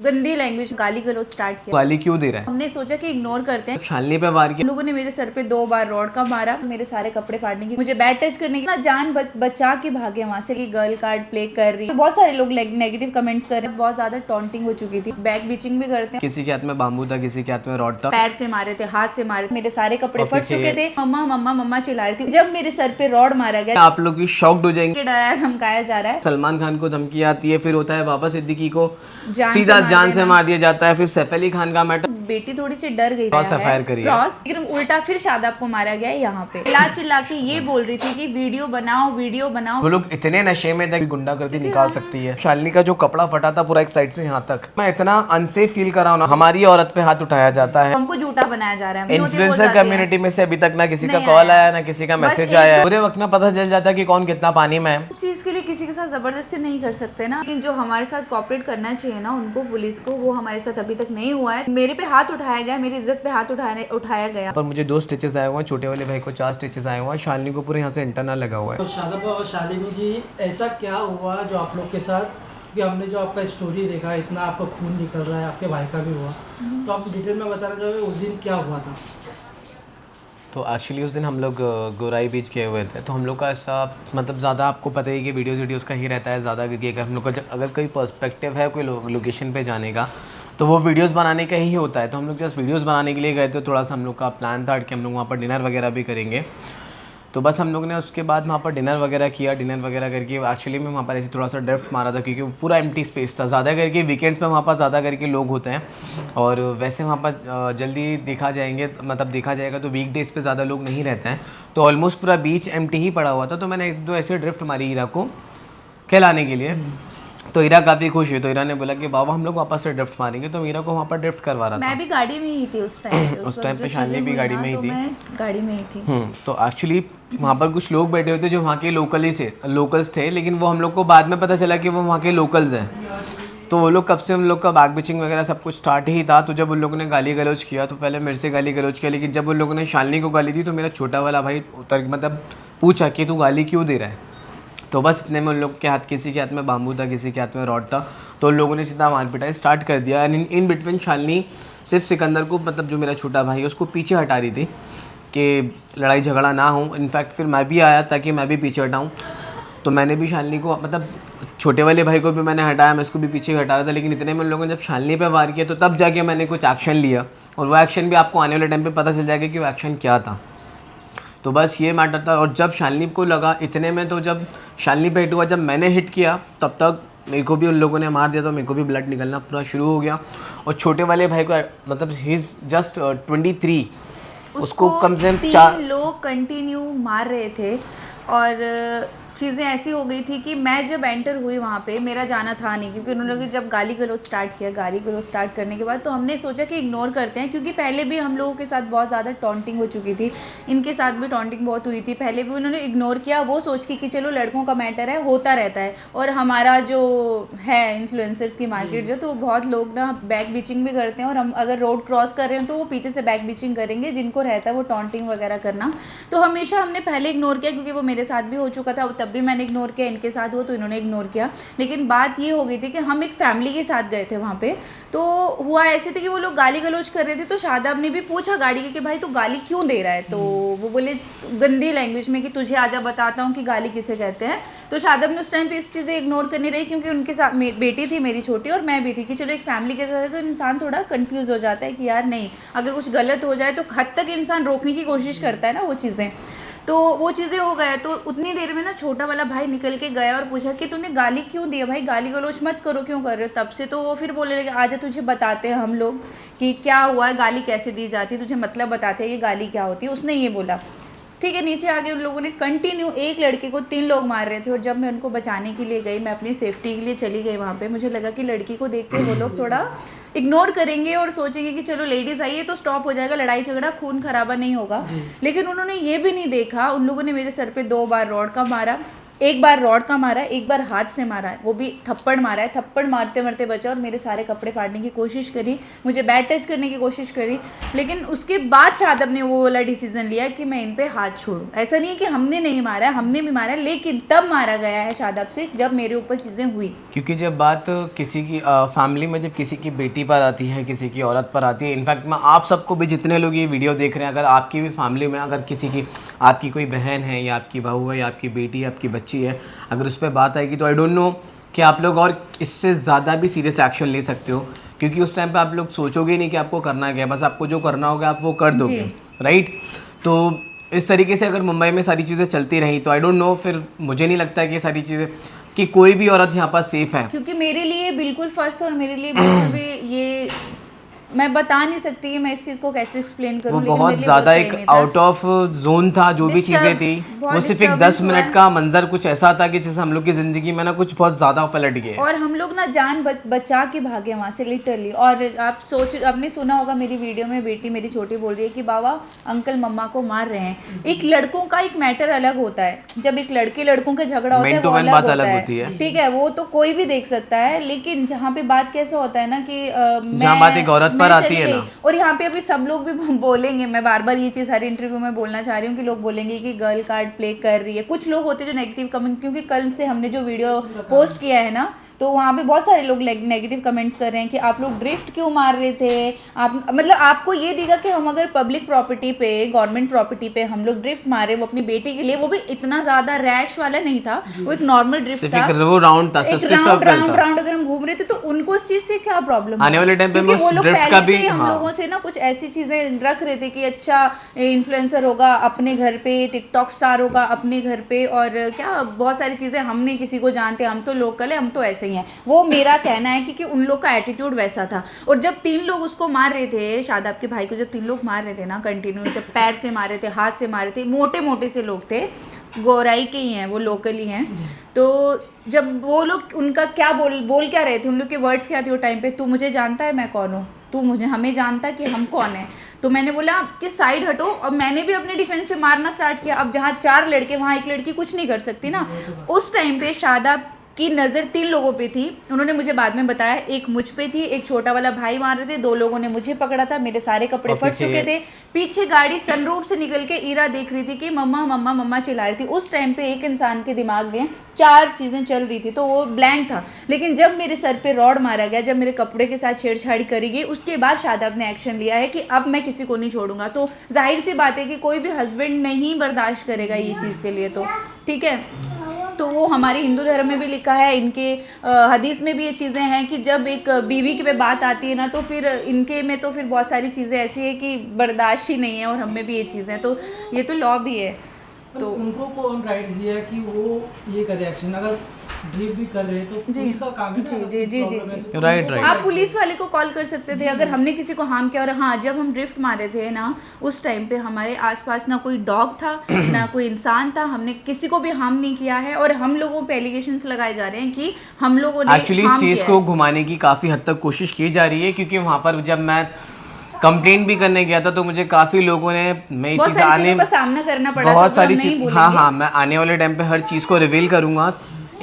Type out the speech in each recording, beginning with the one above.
गंदी लैंग्वेज गाली गलौज स्टार्ट किया। गाली क्यों दे रहा है? हमने सोचा कि इग्नोर करते हैं। शालिनी पे वार किया। लोगों ने मेरे सर पे 2 बार रॉड का मारा, मेरे सारे कपड़े फाड़ने की, मुझे बैड टच करने की, ना जान बचा के भागे वहां से कि गर्ल कार्ड प्ले कर रही है। तो बहुत सारे लोग नेगेटिव कमेंट्स कर रहे हैं। बहुत ज्यादा टॉन्टिंग हो चुकी थी। बैक बीचिंग भी करते हैं। किसी के हाथ में बाम्बू था, किसी के हाथ में रॉड था। पैर से मारे थे, हाथ से मारे थे, मेरे सारे कपड़े फट चुके थे। मम्मा मम्मा मम्मा चिल्ला रही थी। जब मेरे सर पे रॉड मारा गया, आप लोग भी शॉक्ड हो जाएंगे। डराया धमकाया जा रहा है। सलमान खान को धमकी आती है, फिर होता है बाबा सिद्दीकी को सीधा जान से मार दिया जाता है। फिर सैफ अली खान का मैटर, बेटी थोड़ी सी डर गई लेकिन उल्टा फिर शादाब को मारा गया यहाँ पे। चिल्ला के ये बोल रही थी कि वीडियो बनाओ। वो लोग इतने नशे में थे कि गुंडागर्दी निकाल सकती है। शालिनी का जो कपड़ा फटा था पूरा एक साइड से यहाँ तक, मैं इतना अनसेफ फील कर रहा हूँ ना। हमारी औरत पे हाथ उठाया जाता है, हमको झूठा बनाया जा रहा है। इन्फ्लुएंसर कम्युनिटी में से अभी तक ना किसी का कॉल आया ना किसी का मैसेज आया। पूरे वक्त ना पता चल जाता है कि कौन कितना पानी में है। चीज के लिए किसी के साथ जबरदस्ती नहीं कर सकते ना, लेकिन जो हमारे साथ कोऑपरेट करना चाहिए ना उनको, पुलिस को, वो हमारे साथ अभी तक नहीं हुआ है। मेरे पे हाथ उठाया गया, मेरी इज्जत पे हाथ उठाया गया। पर मुझे 2 स्टिचेस आए हुए हैं, छोटे वाले भाई को 4 स्टिचेस आए हुए हैं, शालिनी को पूरे यहाँ से इंटरनल लगा हुआ है। तो शादाब और शालिनी जी, ऐसा क्या हुआ जो आप लोग के साथ, कि हमने जो आपका स्टोरी देखा, इतना आपका खून निकल रहा है, आपके भाई का भी हुआ, तो आप डिटेल में बताना चाहोगे उस दिन क्या हुआ था? तो एक्चुअली उस दिन हम लोग गोराई बीच गए हुए थे। तो हम लोग का ऐसा मतलब ज़्यादा आपको पता ही कि वीडियोज़ का ही रहता है ज़्यादा, क्योंकि अगर हम लोग का अगर कोई पर्सपेक्टिव है कोई लोकेशन पे जाने का तो वो वीडियोस बनाने का ही होता है। तो हम लोग जस्ट वीडियोस बनाने के लिए गए थे। थोड़ा सा हम लोग का प्लान था कि हम लोग वहाँ पर डिनर वगैरह भी करेंगे। तो बस हम लोग ने उसके बाद वहाँ पर डिनर वगैरह किया। डिनर वगैरह करके एक्चुअली में वहाँ पर ऐसे थोड़ा सा ड्रिफ्ट मारा था, क्योंकि वो पूरा एम्प्टी स्पेस था। ज़्यादा करके वीकेंड्स में वहाँ पर ज़्यादा करके लोग होते हैं, और वैसे वहाँ पर जल्दी देखा जाएगा तो वीकडेज़ पे ज़्यादा लोग नहीं रहते हैं। तो ऑलमोस्ट पूरा बीच एम्प्टी ही पड़ा हुआ था। तो मैंने 1-2 ऐसे ड्रिफ्ट मारी हीरा को खिलाने के लिए। तो हीरा काफ़ी खुश हुई। तो हीरा ने बोला कि बाबा हम लोग वापस से ड्रिफ्ट मारेंगे। तो हीरा को वहाँ पर ड्रिफ्ट करवा रहा था। मैं भी गाड़ी में ही थी उस टाइम पे शालिनी भी गाड़ी में ही थी। मैं गाड़ी में ही थी। तो एक्चुअली वहाँ पर कुछ लोग बैठे हुए थे जो वहाँ के लोकल्स थे, लेकिन वो हम लोग को बाद में पता चला कि वो वहाँ के लोकल्स हैं। तो वो लोग कब से हम लोग का बैक बिचिंग वगैरह सब कुछ स्टार्ट ही था। तो जब उन लोगों ने गाली गलौज किया तो पहले मेरे से गाली गलौज किया, लेकिन जब उन लोगों ने शालिनी को गाली दी तो मेरा छोटा वाला भाई पूछा कि तू गाली क्यों दे रहा है। तो बस इतने में उन लोग के हाथ, किसी के हाथ में बाम्बू था, किसी के हाथ में रॉड था। तो उन लोगों ने सीधा मार पिटाई स्टार्ट कर दिया। एंड इन बिटवीन शालिनी सिर्फ सिकंदर को, जो मेरा छोटा भाई है, उसको पीछे हटा रही थी कि लड़ाई झगड़ा ना हो। इनफैक्ट फिर मैं भी आया ताकि मैं भी पीछे हटाऊँ। तो मैंने भी शालिनी को छोटे वाले भाई को भी मैंने हटाया, मैं उसको भी पीछे हटा रहा था। लेकिन इतने में उन लोगों ने जब शालिनी पे वार किया तो तब जाके मैंने कुछ एक्शन लिया, और वो एक्शन भी आपको आने वाले टाइम पे पता चल जाएगा कि वो एक्शन क्या था। तो बस ये मैटर था। और जब शालिनी को लगा इतने में, तो जब शालिनी पे हिट हुआ, जब मैंने हिट किया तब तक मेरे को भी उन लोगों ने मार दिया। तो मेरे को भी ब्लड निकलना पूरा शुरू हो गया। और छोटे वाले भाई को ही इज़ जस्ट 23, उसको कम से कम 4 लोग कंटिन्यू मार रहे थे। और चीज़ें ऐसी हो गई थी कि मैं जब एंटर हुई वहाँ पे, मेरा जाना था नहीं, क्योंकि उन्होंने जब गाली गलौज स्टार्ट करने के बाद तो हमने सोचा कि इग्नोर करते हैं, क्योंकि पहले भी हम लोगों के साथ बहुत ज़्यादा टॉन्टिंग हो चुकी थी। इनके साथ भी टॉन्टिंग बहुत हुई थी। पहले भी उन्होंने इग्नोर किया, वो सोच के कि चलो लड़कों का मैटर है, होता रहता है। और हमारा जो है इन्फ्लुएंसर्स की मार्केट जो, तो बहुत लोग ना बैक बीचिंग भी करते हैं। और हम अगर रोड क्रॉस कर रहे हैं तो वो पीछे से बैक बीचिंग करेंगे, जिनको रहता है वो टॉन्टिंग वगैरह करना। तो हमेशा हमने पहले इग्नोर किया, क्योंकि वो मेरे साथ भी हो चुका था, तब भी मैंने इग्नोर किया। इनके साथ हुआ तो इन्होंने इग्नोर किया। लेकिन बात ये हो गई थी कि हम एक फैमिली के साथ गए थे वहाँ पे। तो हुआ ऐसे थे कि वो लोग गाली गलौज कर रहे थे। तो शादाब ने भी पूछा गाड़ी के कि भाई तू गाली क्यों दे रहा है। तो वो बोले गंदी लैंग्वेज में कि तुझे आजा बताता हूँ कि गाली किसे कहते हैं। तो शादाब ने उस टाइम पे इस चीज़ें इग्नोर करनी रही, क्योंकि उनके साथ बेटी थी मेरी छोटी, और मैं भी थी, कि चलो एक फैमिली के साथ है तो इंसान थोड़ा कन्फ्यूज़ हो जाता है कि यार नहीं, अगर कुछ गलत हो जाए तो हद तक इंसान रोकने की कोशिश करता है ना वो चीज़ें। तो वो चीज़ें हो गया। तो उतनी देर में ना छोटा वाला भाई निकल के गया और पूछा कि तूने गाली क्यों दी है भाई, गाली गलौज मत करो, क्यों कर रहे हो। तब से तो वो फिर बोलने लगे आजा तुझे बताते हैं हम लोग कि क्या हुआ है, गाली कैसे दी जाती है, तुझे मतलब बताते हैं ये गाली क्या होती है। उसने ये बोला। ठीक है, नीचे आके उन लोगों ने कंटिन्यू एक लड़के को 3 लोग मार रहे थे। और जब मैं उनको बचाने के लिए गई, मैं अपनी सेफ्टी के लिए चली गई वहाँ पे, मुझे लगा कि लड़की को देख के वो लोग थोड़ा इग्नोर करेंगे और सोचेंगे कि चलो लेडीज़ आई है तो स्टॉप हो जाएगा, लड़ाई झगड़ा खून खराबा नहीं होगा। लेकिन उन्होंने ये भी नहीं देखा, उन लोगों ने मेरे सर पे 2 बार रॉड का मारा, एक बार रॉड का मारा है, एक बार हाथ से मारा है, वो भी थप्पड़ मारा है, थप्पड़ मारते मारते बचा और मेरे सारे कपड़े फाड़ने की कोशिश करी, मुझे बैड टच करने की कोशिश करी। लेकिन उसके बाद शादाब ने वो वाला डिसीजन लिया कि मैं इन पे हाथ छोड़ूं। ऐसा नहीं है कि हमने नहीं मारा है, हमने भी मारा है, लेकिन तब मारा गया है शादाब से जब मेरे ऊपर चीज़ें हुई। क्योंकि जब बात किसी की फैमिली में जब किसी की बेटी पर आती है, किसी की औरत पर आती है, इनफैक्ट मैं आप सबको भी, जितने लोग ये वीडियो देख रहे हैं, अगर आपकी भी फैमिली में अगर किसी की, आपकी कोई बहन है या आपकी बहू है या आपकी बेटी, आपकी बच्ची है, अगर उस पर बात आएगी तो आई डोंट नो कि आप लोग और इससे ज़्यादा भी सीरियस एक्शन ले सकते हो, क्योंकि उस टाइम पे आप लोग सोचोगे नहीं कि आपको करना क्या है, बस आपको जो करना होगा आप वो कर दोगे, राइट। तो इस तरीके से अगर मुंबई में सारी चीज़ें चलती रही तो आई डोंट नो, फिर मुझे नहीं लगता कि ये सारी चीज़ें, कि कोई भी औरत यहाँ पर सेफ है। क्योंकि मेरे लिए बिल्कुल फर्स्ट और मेरे लिए बिल्कुल भी ये मैं बता नहीं सकती कि मैं इस चीज़ को कैसे एक्सप्लेन वो करूं, लेकिन बहुत मेरे लिए ज़्यादा सही एक नहीं था। आउट ऑफ जोन था, जो भी चीज़ें थी बहुत वो सिर्फ एक 10 disturbance मिनट हुआ। का मंजर कुछ ऐसा था कि जैसे हम लोग की ज़िंदगी में ना कुछ बहुत ज़्यादा पलट गए। और हम लोग ना जान बचा के भागे वहाँ से लिटरली। और आप आपने सुना होगा मेरी वीडियो में, बेटी मेरी छोटी बोल रही है कि बाबा अंकल मम्मा को मार रहे हैं। एक लड़कों का एक मैटर अलग होता है, जब एक लड़के लड़कों का झगड़ा होता है वो अलग होता है, ठीक है, वो तो कोई भी देख सकता है। लेकिन जहाँ पे बात कैसे होता है ना कि जहाँ बात एक औरत पर आती है ना, और यहाँ पे अभी सब लोग भी बोलेंगे, मैं बार बार ये चीज़ हर इंटरव्यू में बोलना चाह रही हूँ कि लोग बोलेंगे कि गर्ल कार्ड प्ले कर रही है। कुछ लोग होते हैं जो नेगेटिव कमेंट, क्योंकि कल से हमने जो वीडियो पोस्ट किया है ना, तो वहाँ पे बहुत सारे लोग नेगेटिव कमेंट्स कर रहे हैं कि आप लोग ड्रिफ्ट क्यों मार रहे थे, आप मतलब आपको ये दिखा कि हम अगर पब्लिक प्रॉपर्टी पे, गवर्नमेंट प्रॉपर्टी पे हम लोग ड्रिफ्ट मारे, वो अपनी बेटी के लिए, वो भी इतना ज़्यादा रैश वाला नहीं था, वो एक नॉर्मल ड्रिफ्ट था, वो राउंड था, एक राउंड अगर हम घूम रहे थे तो उनको इस चीज़ से क्या प्रॉब्लम आने वाले टाइम पे वो लोग पहले से हम हाँ। लोगों से ना कुछ ऐसी चीज़ें रख रहे थे कि अच्छा इन्फ्लुएंसर होगा अपने घर पे, टिकटॉक स्टार होगा अपने घर पे, और क्या बहुत सारी चीज़ें, हम नहीं किसी को जानते, हम तो लोकल है, हम तो ऐसे ही हैं। वो मेरा कहना है कि उन लोग का एटीट्यूड वैसा था। और जब 3 लोग उसको मार रहे थे, शादाब के भाई को जब 3 लोग मार रहे थे ना कंटिन्यू, जब पैर से मारे थे, हाथ से मारे थे, मोटे मोटे से लोग थे, गोराई के ही हैं वो, लोकल ही हैं। तो जब वो लोग उनका क्या बोल क्या रहे थे, उन लोग के वर्ड्स क्या थे वो टाइम पे, तू मुझे जानता है मैं कौन हूँ, तू मुझे हमें जानता है कि हम कौन है। तो मैंने बोला कि साइड हटो, और मैंने भी अपने डिफेंस पे मारना स्टार्ट किया। अब जहाँ 4 लड़के, वहाँ एक लड़की कुछ नहीं कर सकती ना। उस टाइम पे शादाब की नज़र 3 लोगों पे थी, उन्होंने मुझे बाद में बताया, एक मुझ पे थी, एक छोटा वाला भाई मार रहे थे, 2 लोगों ने मुझे पकड़ा था, मेरे सारे कपड़े फट चुके थे, पीछे गाड़ी सनरूफ से निकल के ईरा देख रही थी कि मम्मा मम्मा मम्मा चिल्ला रही थी। उस टाइम पे एक इंसान के दिमाग में 4 चीज़ें चल रही थी, तो वो ब्लैंक था। लेकिन जब मेरे सर पे रॉड मारा गया, जब मेरे कपड़े के साथ छेड़छाड़ी करी गई, उसके बाद शादाब ने एक्शन लिया है कि अब मैं किसी को नहीं छोड़ूंगा। तो जाहिर सी बात है कि कोई भी हस्बैंड नहीं बर्दाश्त करेगा ये चीज़ के लिए, तो ठीक है। तो वो हमारे हिंदू धर्म में भी लिखा है, इनके हदीस में भी ये चीज़ें हैं कि जब एक बीवी की पे बात आती है ना, तो फिर इनके में तो फिर बहुत सारी चीज़ें ऐसी है कि बर्दाश्त ही नहीं है, और हम में भी ये चीज़ें हैं, तो ये तो लॉ भी है। तो उनको कौन राइट्स दिया है कि वो ये करे एक्शन? अगर ड्रिप भी कर रहे हैं तो पुलिस का काम है ना। जी राइट। आप पुलिस वाले को कॉल कर सकते थे अगर हमने किसी को हार्म किया। और हाँ, जब हम ड्रिफ्ट मारे थे ना, उस टाइम पे हमारे आसपास ना कोई डॉग था ना कोई इंसान था, हमने किसी को भी हार्म नहीं किया है। और हम लोगों पे एलिगेशंस लगाए जा रहे हैं कि हम लोगों ने एक्चुअली इस चीज़ को घुमाने की काफ़ी हद तक कोशिश की जा रही है, क्योंकि वहाँ पर जब मैं कंप्लेंट भी करने गया था तो मुझे काफ़ी लोगों ने, मैं बहुत सारी चीज़ों का सामना करना पड़ा, बहुत सारी चीज़, हाँ, मैं आने वाले टाइम पे हर चीज़ को रिवील करूँगा,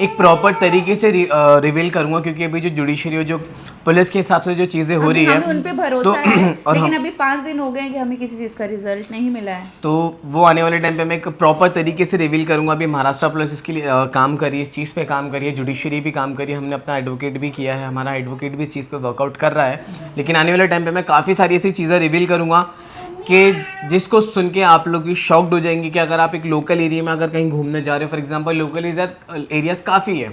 एक प्रॉपर तरीके से रिवील करूँगा, क्योंकि अभी जो जुडिशरी, जो पुलिस के हिसाब से जो चीज़ें हो रही है, हमें उन पे भरोसा है, लेकिन अभी 5 दिन हो गए हैं कि हमें किसी चीज़ का रिजल्ट नहीं मिला है। तो वो आने वाले टाइम पे मैं एक प्रॉपर तरीके से रिवील करूँगा। अभी महाराष्ट्र पुलिस इसके लिए काम करिए, इस चीज़ पे काम करिए, जुडिशरी भी काम करिए, हमने अपना एडवोकेट भी किया है, हमारा एडवोकेट भी इस चीज़ पे वर्कआउट कर रहा है। लेकिन आने वाले टाइम पे मैं काफ़ी सारी ऐसी चीज़ें रिवील करूँगा कि जिसको सुन के आप लोग भी शॉक्ड हो जाएंगे कि अगर आप एक लोकल एरिया में अगर कहीं घूमने जा रहे हो, फॉर एग्जांपल लोकल एरियाज काफ़ी है,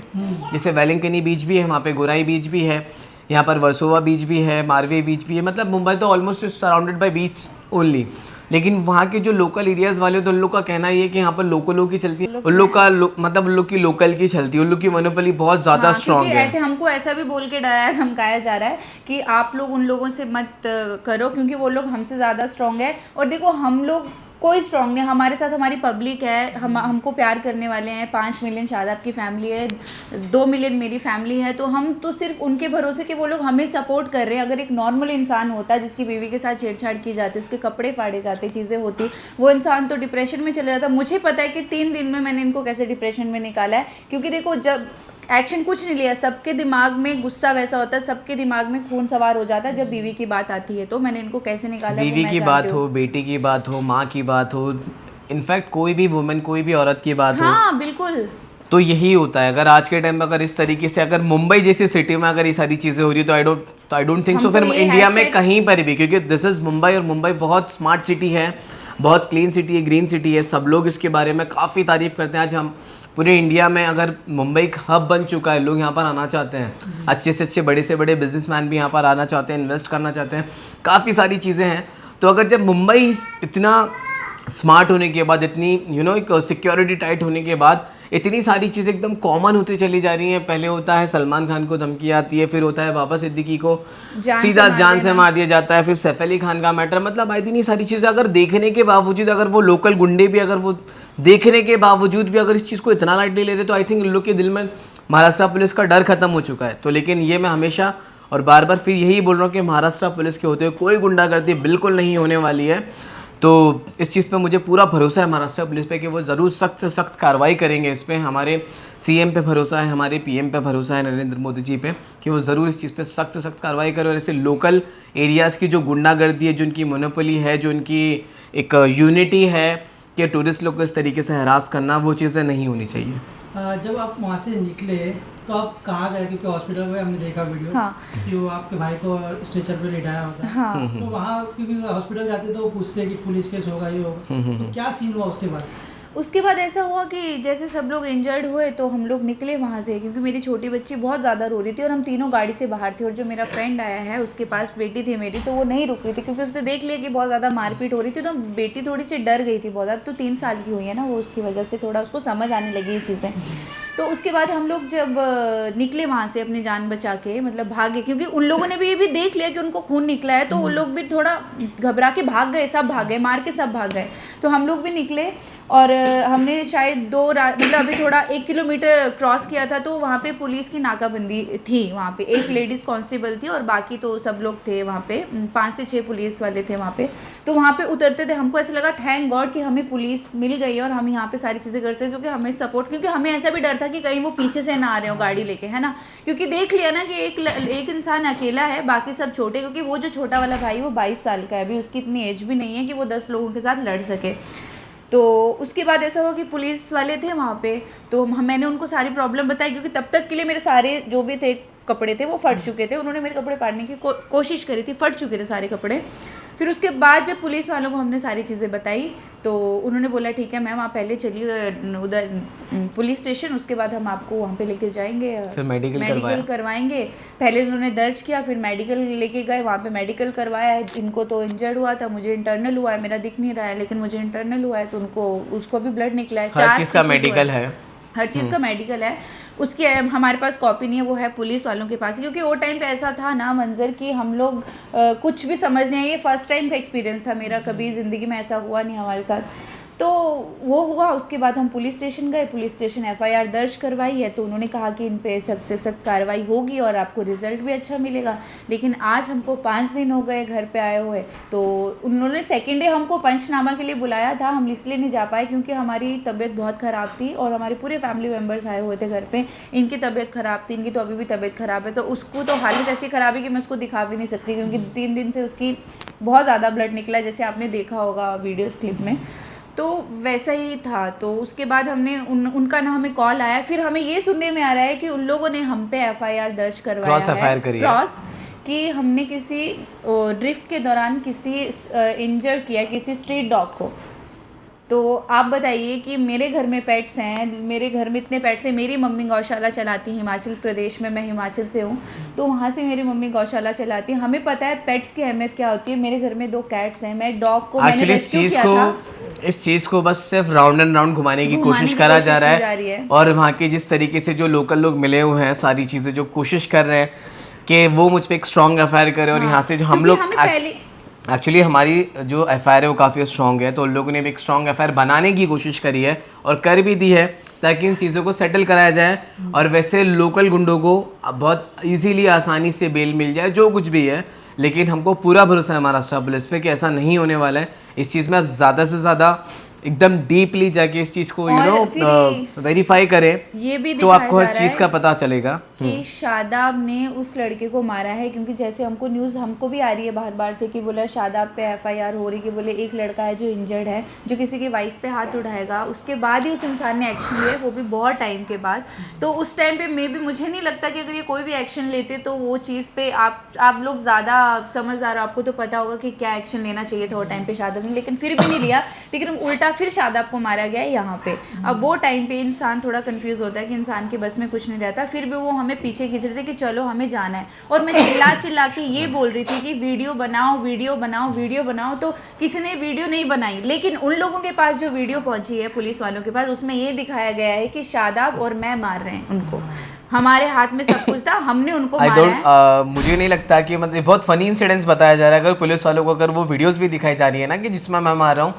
जैसे वेलिंगटनी बीच भी है, वहाँ पे गोराई बीच भी है, यहाँ पर वर्सोवा बीच भी है, मारवे बीच भी है, मतलब मुंबई तो almost surrounded by beach only. लेकिन वहाँ के जो लोकल एरियाज वाले, तो उन लोग का कहना ये है कि यहाँ पर लोकलों की चलती है, उन लोग का मतलब उन लोग की लोकल की चलती है, उन लोग की मोनोपोली बहुत ज़्यादा स्ट्रॉन्ग है। ऐसे हमको ऐसा भी बोल के डराया धमकाया जा रहा है कि आप लोग उन लोगों से मत करो, क्योंकि वो लोग हमसे ज़्यादा स्ट्रॉन्ग है। और देखो, हम लोग कोई स्ट्रॉन्ग नहीं। हमारे साथ हमारी पब्लिक है, हमको प्यार करने वाले हैं। 5 मिलियन शादाब की फैमिली है, 2 मिलियन मेरी फैमिली है, तो हम तो सिर्फ उनके भरोसे कि वो लोग हमें सपोर्ट कर रहे हैं। अगर एक नॉर्मल इंसान होता जिसकी बीवी के साथ छेड़छाड़ की जाती, उसके कपड़े फाड़े जाते, चीज़ें होती, वो इंसान तो डिप्रेशन में चले जाता। मुझे पता है कि 3 दिन में मैंने इनको कैसे डिप्रेशन में निकाला है, क्योंकि देखो जब एक्शन कुछ नहीं लिया, सबके दिमाग में गुस्सा वैसा होता है, सबके दिमाग में खून सवार हो जाता है जब बीवी की बात आती है। तो मैंने इनको कैसे निकाला, बीवी की बात हो, बेटी की बात हो, माँ की बात हो, इनफैक्ट कोई भी वुमेन, कोई भी औरत की बात हो, हाँ बिल्कुल, तो यही होता है। अगर आज के टाइम में अगर इस तरीके से अगर मुंबई जैसी सिटी में अगर ये सारी चीज़ें हो रही है, तो आई डोंट थिंक सो फिर इंडिया में कहीं पर भी, क्योंकि दिस इज़ मुंबई और मुंबई बहुत स्मार्ट सिटी है, बहुत क्लीन सिटी है, ग्रीन सिटी है, सब लोग इसके बारे में काफ़ी तारीफ़ करते हैं। आज हम पूरे इंडिया में अगर मुंबई एक हब बन चुका है, लोग यहाँ पर आना चाहते हैं, अच्छे से अच्छे बड़े से बड़े बिजनेसमैन भी यहाँ पर आना चाहते हैं, इन्वेस्ट करना चाहते हैं, काफ़ी सारी चीज़ें हैं। तो अगर जब मुंबई इतना स्मार्ट होने के बाद, इतनी एक सिक्योरिटी टाइट होने के बाद इतनी सारी चीज़ें एकदम कॉमन होती चली जा रही हैं। पहले होता है सलमान खान को धमकी आती है, फिर होता है बाबा सिद्दीकी को सीधा जान से मार दिया जाता है, फिर सैफ अली खान का मैटर, मतलब आई थिंक ये सारी चीज़ें अगर देखने के बावजूद, अगर वो लोकल गुंडे भी अगर वो देखने के बावजूद भी अगर इस चीज़ को इतना लाइटली ले रहे, तो आई थिंक इन लोग के दिल में महाराष्ट्र पुलिस का डर खत्म हो चुका है। तो लेकिन ये मैं हमेशा और बार बार फिर यही बोल रहा हूँ कि महाराष्ट्र पुलिस के होते हुए कोई गुंडागर्दी बिल्कुल नहीं होने वाली है। तो इस चीज़ पे मुझे पूरा भरोसा है महाराष्ट्र पुलिस पे कि वो ज़रूर सख्त से सख्त कार्रवाई करेंगे इस पे। हमारे सीएम पे भरोसा है, हमारे पीएम पे भरोसा है, नरेंद्र मोदी जी पे, कि वो ज़रूर इस चीज़ पे सख्त से सख्त कार्रवाई करें। और ऐसे लोकल एरियाज़ की जो गुंडागर्दी है, जो उनकी मोनोपोली है, जो उनकी एक यूनिटी है कि टूरिस्ट लोग को इस तरीके से हरास करना, वो चीज़ें नहीं होनी चाहिए। जब आप वहाँ से निकले तो आप कहाँ गए? क्योंकि हॉस्पिटल में हमने देखा वीडियो, हाँ, कि वो आपके भाई को स्ट्रेचर पे लेटाया होता है। हाँ, तो वहाँ क्योंकि हॉस्पिटल जाते तो वो पूछते हैं कि पुलिस केस होगा, ये होगा, तो क्या सीन हुआ उसके बाद? उसके बाद ऐसा हुआ कि जैसे सब लोग इंजर्ड हुए तो हम लोग निकले वहाँ से, क्योंकि मेरी छोटी बच्ची बहुत ज़्यादा रो रही थी और हम तीनों गाड़ी से बाहर थे। और जो मेरा फ्रेंड आया है उसके पास बेटी थी मेरी, तो वो नहीं रुक रही थी क्योंकि उसने देख लिया कि बहुत ज़्यादा मारपीट हो रही थी, तो बेटी थोड़ी सी डर गई थी बहुत। अब तो 3 साल की हुई है ना वो, उसकी वजह से थोड़ा उसको समझ आने लगी ये चीज़ें। तो उसके बाद हम लोग जब निकले वहाँ से अपनी जान बचा के, मतलब भागे, क्योंकि उन लोगों ने भी ये भी देख लिया कि उनको खून निकला है, तो उन लोग भी थोड़ा घबरा के भाग गए, सब भाग गए, मार के सब भाग गए। तो हम लोग भी निकले और हमने शायद मतलब अभी थोड़ा 1 किलोमीटर क्रॉस किया था, तो वहाँ पे पुलिस की नाकाबंदी थी। वहाँ पे एक लेडीज़ कांस्टेबल थी और बाकी तो सब लोग थे वहाँ पे, 5 से 6 पुलिस वाले थे वहाँ पे। तो वहाँ पे उतरते थे, हमको ऐसा लगा थैंक गॉड कि हमें पुलिस मिल गई और हम यहाँ पे सारी चीज़ें कर सकते, क्योंकि हमें सपोर्ट, क्योंकि हमें ऐसा भी डर था कि कहीं वो पीछे से ना आ रहे हो गाड़ी लेके, है ना, क्योंकि देख लिया ना कि एक इंसान अकेला है, बाकी सब छोटे, क्योंकि वो जो छोटा वाला भाई वो 22 साल का है, अभी उसकी इतनी एज भी नहीं है कि वो 10 लोगों के साथ लड़ सके। तो उसके बाद ऐसा हुआ कि पुलिस वाले थे वहाँ पे, तो मैंने उनको सारी प्रॉब्लम बताई, क्योंकि तब तक के लिए मेरे सारे जो भी थे कपड़े थे वो फट चुके थे। उन्होंने मेरे कपड़े पाड़ने की कोशिश करी थी, फट चुके थे सारे कपड़े। फिर उसके बाद जब पुलिस वालों को हमने सारी चीज़ें बताई तो उन्होंने बोला ठीक है मैम, आप पहले चलिए उधर पुलिस स्टेशन, उसके बाद हम आपको वहाँ पे लेके जाएंगे, फिर मेडिकल करवाएंगे। पहले उन्होंने दर्ज किया, फिर मेडिकल लेके गए, वहाँ पे मेडिकल करवाया। इनको तो इंजर्ड हुआ था, मुझे इंटरनल हुआ है, मेरा दिख नहीं रहा है लेकिन मुझे इंटरनल हुआ है, तो उसको भी ब्लड निकला है। हर चीज़ का मेडिकल है, हर चीज़ का मेडिकल है। उसकी हमारे पास कॉपी नहीं है, वो है पुलिस वालों के पास, क्योंकि वो टाइम पे ऐसा था ना मंजर कि हम लोग कुछ भी समझ नहीं आए। ये फर्स्ट टाइम का एक्सपीरियंस था मेरा, कभी ज़िंदगी में ऐसा हुआ नहीं हमारे साथ। तो वो हुआ, उसके बाद हम पुलिस स्टेशन गए, पुलिस स्टेशन FIR दर्ज करवाई है, तो उन्होंने कहा कि इन पे सख्त से सख्त कार्रवाई होगी और आपको रिज़ल्ट भी अच्छा मिलेगा। लेकिन आज हमको 5 दिन हो गए घर पे आए हुए, तो उन्होंने सेकेंड डे हमको पंचनामा के लिए बुलाया था, हम इसलिए नहीं जा पाए क्योंकि हमारी तबीयत बहुत ख़राब थी और हमारे पूरे फैमिली मेम्बर्स आए हुए थे घर पे। इनकी तबीयत ख़राब थी, इनकी तो अभी भी तबीयत ख़राब है, तो उसको तो हालत ऐसी ख़राब है कि मैं उसको दिखा भी नहीं सकती, क्योंकि 3 दिन से उसकी बहुत ज़्यादा ब्लड निकला, जैसे आपने देखा होगा वीडियोज़ क्लिप में, तो वैसा ही था। तो उसके बाद हमने उनका ना हमें कॉल आया, फिर हमें ये सुनने में आ रहा है कि उन लोगों ने हम पे FIR दर्ज करवाया है, क्रॉस, कि हमने किसी ड्रिफ्ट के दौरान किसी इंजर किया, किसी स्ट्रीट डॉग को। तो आप बताइए कि मेरे घर में पेट्स हैं, मेरे घर में इतने पेट्स हैं, मेरी मम्मी गौशाला चलाती है हिमाचल प्रदेश में, मैं हिमाचल से हूँ, तो वहाँ से मेरी मम्मी गौशाला चलाती है, हमें पता है पेट्स की अहमियत क्या होती है। मेरे घर में 2 कैट्स हैं, मैं डॉग को मैंने रेस्क्यू किया था। इस चीज़ को बस सिर्फ राउंड एंड राउंड घुमाने की कोशिश करा जा रहा है, और वहाँ के जिस तरीके से जो लोकल लोग मिले हुए हैं, सारी चीज़ें जो कोशिश कर रहे हैं कि वो मुझ पे एक स्ट्रॉन्ग FIR करे, और यहाँ से जो हम लोग एक्चुअली हमारी जो एफआईआर है वो काफ़ी स्ट्रॉन्ग है, तो उन लोगों ने भी एक स्ट्रॉन्ग एफआईआर बनाने की कोशिश करी है और कर भी दी है ताकि इन चीज़ों को सेटल कराया जाए और वैसे लोकल गुंडों को बहुत इजीली आसानी से बेल मिल जाए जो कुछ भी है। लेकिन हमको पूरा भरोसा है महाराष्ट्र पुलिस पे कि ऐसा नहीं होने वाला है। इस चीज़ में आप ज़्यादा से ज़्यादा एकदम डीपली जाके इस चीज़ को वेरीफाई करें, ये भी तो आपको हर चीज़ का पता चलेगा कि शादाब ने उस लड़के को मारा है। क्योंकि जैसे हमको न्यूज़ हमको भी आ रही है बार बार से कि बोला शादाब पे एफआईआर हो रही, कि बोले एक लड़का है जो इंजर्ड है, जो किसी की वाइफ पे हाथ उठाएगा, उसके बाद ही उस इंसान ने एक्शन लिया, वो भी बहुत टाइम के बाद। तो उस टाइम पे मे भी मुझे नहीं लगता कि अगर ये कोई भी एक्शन लेते तो वो चीज़ पे आप लोग ज़्यादा समझदार, आपको तो पता होगा कि क्या एक्शन लेना चाहिए था वो टाइम पे शादाब ने, लेकिन फिर भी नहीं लिया। लेकिन उल्टा फिर शादाब को मारा गया यहाँ पे। अब वो टाइम पे इंसान थोड़ा कंफ्यूज होता है कि इंसान के बस में कुछ नहीं रहता, फिर भी वो हमें पीछे खींच रहे थे कि चलो हमें जाना है। और मैं चिल्ला के ये बोल रही थी कि वीडियो बनाओ वीडियो बनाओ वीडियो बनाओ, तो किसी ने वीडियो नहीं बनाई। लेकिन उन लोगों के पास जो वीडियो पहुंची है पुलिस वालों के पास, उसमें ये दिखाया गया है कि शादाब और मैं मार रहे हैं उनको, हमारे हाथ में सब कुछ था, हमने उनको मारा है। मुझे नहीं लगता कि मतलब बहुत फनी इंसिडेंट्स बताया जा रहा है। अगर पुलिस वालों को अगर वो वीडियोस भी दिखाई जा रही है ना कि जिसमें मैं मार रहा हूँ,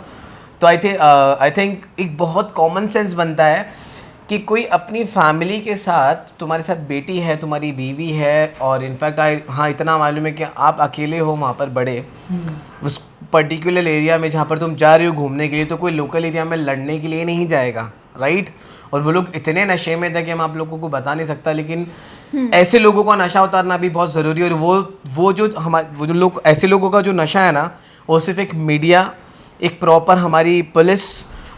तो आई थिंक एक बहुत कॉमन सेंस बनता है कि कोई अपनी फैमिली के साथ, तुम्हारे साथ बेटी है, तुम्हारी बीवी है, और इनफैक्ट हाँ इतना मालूम है कि आप अकेले हो वहाँ पर बड़े उस पर्टिकुलर एरिया में जहाँ पर तुम जा रहे हो घूमने के लिए, तो कोई लोकल एरिया में लड़ने के लिए नहीं जाएगा, राइट। और वो लोग इतने नशे में थे कि हम आप लोगों को बता नहीं सकता, लेकिन ऐसे लोगों का नशा उतारना भी बहुत ज़रूरी है। और वो जो लोग, ऐसे लोगों का जो नशा है ना, वो सिर्फ एक मीडिया, एक प्रॉपर हमारी पुलिस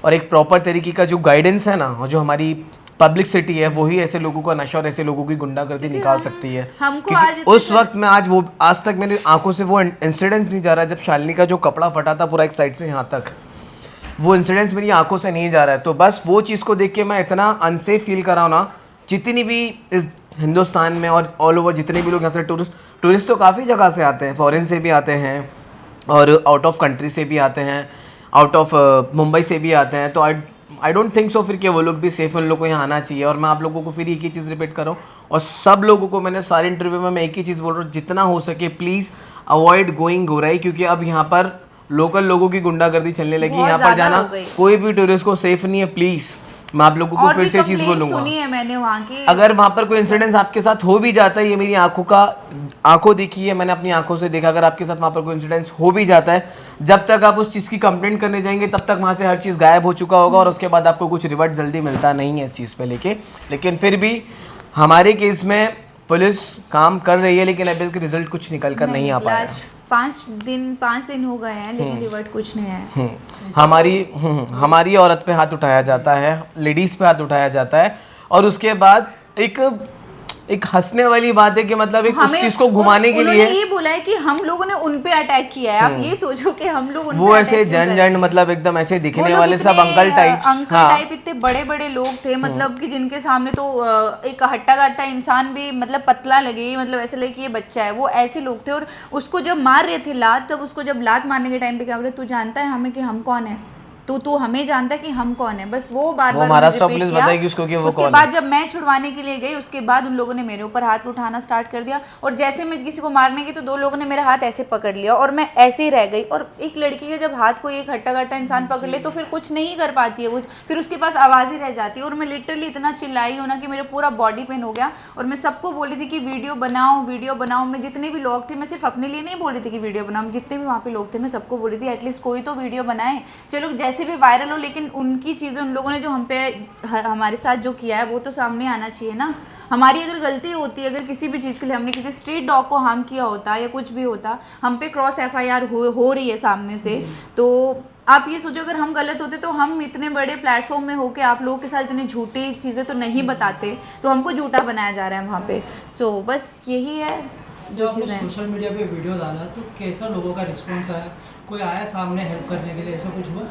और एक प्रॉपर तरीके का जो गाइडेंस है ना, और जो हमारी पब्लिसिटी है, वही ऐसे लोगों का नशा और ऐसे लोगों की गुंडागर्दी निकाल सकती है। हमको आज उस वक्त में आज तक मेरी आंखों से वो इंसिडेंस नहीं जा रहा है जब शालिनी का जो कपड़ा फटा था पूरा एक साइड से यहाँ तक, वो इंसिडेंट्स मेरी आंखों से नहीं जा रहा है। तो बस वो चीज़ को देख के मैं इतना अनसेफ फील कर रहा हूँ ना। जितनी भी इस हिंदुस्तान में और ऑल ओवर जितने भी लोग यहाँ से टूरिस्ट तो काफ़ी जगह से आते हैं, फॉरेन से भी आते हैं और आउट ऑफ कंट्री से भी आते हैं, आउट ऑफ मुंबई से भी आते हैं। तो आई डोंट थिंक सो फिर कि वो लोग भी सेफ, उन लोगों को यहाँ आना चाहिए। और मैं आप लोगों को फिर एक ही चीज़ रिपीट कर रहा हूँ, और सब लोगों को मैंने सारे इंटरव्यू में मैं एक ही चीज़ बोल रहा हूँ, जितना हो सके प्लीज़ अवॉइड गोइंग गोराई, क्योंकि अब यहाँ पर लोकल लोगों की गुंडागर्दी चलने लगी। यहाँ पर जाना कोई भी टूरिस्ट को सेफ नहीं है। प्लीज़ मैं आप लोगों को फिर से चीज़ बोलूँगा, सुनी है मैंने वहाँ की, अगर वहाँ पर कोई इंसिडेंस आपके साथ हो भी जाता है, ये मेरी आंखों देखी है, मैंने अपनी आंखों से देखा, अगर आपके साथ वहाँ पर कोई इंसिडेंस हो भी जाता है, जब तक आप उस चीज़ की कंप्लेंट करने जाएंगे तब तक वहाँ से हर चीज़ गायब हो चुका होगा और उसके बाद आपको कुछ रिवर्ट जल्दी मिलता नहीं है इस चीज़ पे लेके। लेकिन फिर भी हमारे केस में पुलिस काम कर रही है, लेकिन अभी तक रिजल्ट कुछ निकल कर नहीं आ पाया। 5 दिन हो गए हैं, लेकिन रिवर्ट कुछ नहीं है। हमारी औरत पे हाथ उठाया जाता है, लेडीज़ पे हाथ उठाया जाता है, और उसके बाद एक हंसने वाली बात है कि मतलब एक उस चीज को घुमाने के लिए ये बोला है कि हम लोगों ने उन पे अटैक किया है। आप ये सोचो कि हम लोग वो ऐसे जन मतलब एकदम ऐसे दिखने वाले सब अंकल टाइप इतने बड़े बड़े लोग थे, मतलब कि जिनके सामने तो एक हट्टा कट्टा इंसान भी मतलब पतला लगे, मतलब ऐसे लगे कि ये बच्चा है, वो ऐसे लोग थे। और उसको जब मार रहे थे लात, तब उसको जब लात मारने के टाइम पे क्या बोले, तू जानता है हमें कि हम कौन है, तू हमें जानता है कि हम कौन है। बस वो बार महाराष्ट्र पुलिस बताएगी उसको कि वो उसके कौन बाद है। जब मैं छुड़वाने के लिए गई, उसके बाद उन लोगों ने मेरे ऊपर हाथ उठाना स्टार्ट कर दिया, और जैसे मैं किसी को मारने की तो 2 लोगों ने मेरा हाथ ऐसे पकड़ लिया और मैं ऐसे ही रह गई। और एक लड़की के जब हाथ को एक हट्टा कट्टा इंसान पकड़ ले तो फिर कुछ नहीं कर पाती है वो, फिर उसके पास आवाज़ ही रह जाती है। और मैं लिटरली इतना चिल्लाई हूँ ना कि मेरा पूरा बॉडी पेन हो गया। और मैं सबको बोली थी कि वीडियो बनाओ। मैं जितने भी लोग थे, मैं सिर्फ अपने लिए नहीं बोल रही थी कि वीडियो बनाओ, जितने भी वहाँ पे लोग थे मैं सबको बोली थी एटलीस्ट कोई तो वीडियो बनाए, चलो जैसे भी वायरल हो, लेकिन उनकी चीज़ें, उन लोगों ने जो हम पे हमारे साथ जो किया है वो तो सामने आना चाहिए ना। हमारी अगर गलती होती है, अगर किसी भी चीज़ के लिए हमने किसी स्ट्रीट डॉग को हार्म किया होता या कुछ भी होता, हम पे क्रॉस एफआईआर हो रही है सामने से, तो आप ये सोचो अगर हम गलत होते तो हम इतने बड़े प्लेटफॉर्म में होके आप लोगों के साथ इतनी झूठी चीज़ें तो नहीं बताते, तो हमको झूठा बनाया जा रहा है वहाँ पे। सो बस यही है जो चीज़ें। सोशल मीडिया पे वीडियो डाला तो कैसा लोगों का रिस्पॉन्स आया, कोई आया सामने हेल्प करने के लिए, ऐसा कुछ हुआ?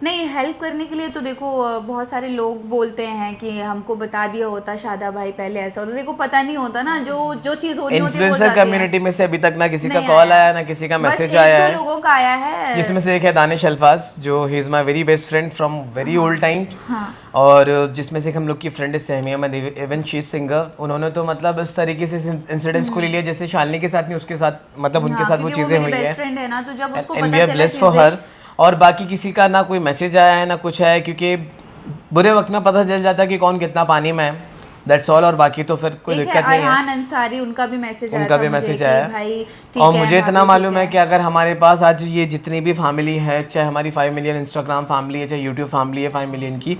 नहीं, हेल्प करने के लिए तो देखो बहुत सारे लोग बोलते हैं कि हमको बता दिया होता शादा भाई पहले ऐसा होता, देखो पता नहीं होता ना, जो चीज़ होनी होती है वो इन्फ्लुएंसर जाती है। कम्युनिटी में से अभी तक ना किसी का नहीं कॉल आया। आया ना किसी का बस मैसेज एक आया दो है। लोगों का आया है। जिसमें से एक है दानिश अल्फाज, जो he is my very best friend from very old time. हाँ। और जिसमें से एक हम लोग की फ्रेंड है सहमिया मदेवी, इवन शी सिंगर। उन्होंने तो मतलब इस तरीके से इंसिडेंट्स को ले लिया जैसे शालिनी के साथ नहीं, उसके साथ मतलब उनके हाँ, साथ वो क्योंकि चीज़ें मेरी हुई बेस्ट है। फ्रेंड है ना, तो जब उसको एंड वी पता आर चला ब्लेस्ड फॉर चीज़ें, हर। और बाकी किसी का ना कोई मैसेज आया है ना कुछ है, क्योंकि बुरे वक्त में पता चल जाता है कि कौन कितना पानी में है, दैट्स ऑल। और बाकी तो फिर कोई एक दिक्कत नहीं है। अरहान अंसारी, उनका भी मैसेज आया उनका था भी मुझे मैसेज कि आया भाई ठीक और है, मुझे इतना भाभी मालूम ठीक है कि अगर हमारे पास आज ये जितनी भी फैमिली है, चाहे हमारी 5 मिलियन इंस्टाग्राम फैमिली है, चाहे यूट्यूब फैमिली है 5 मिलियन की,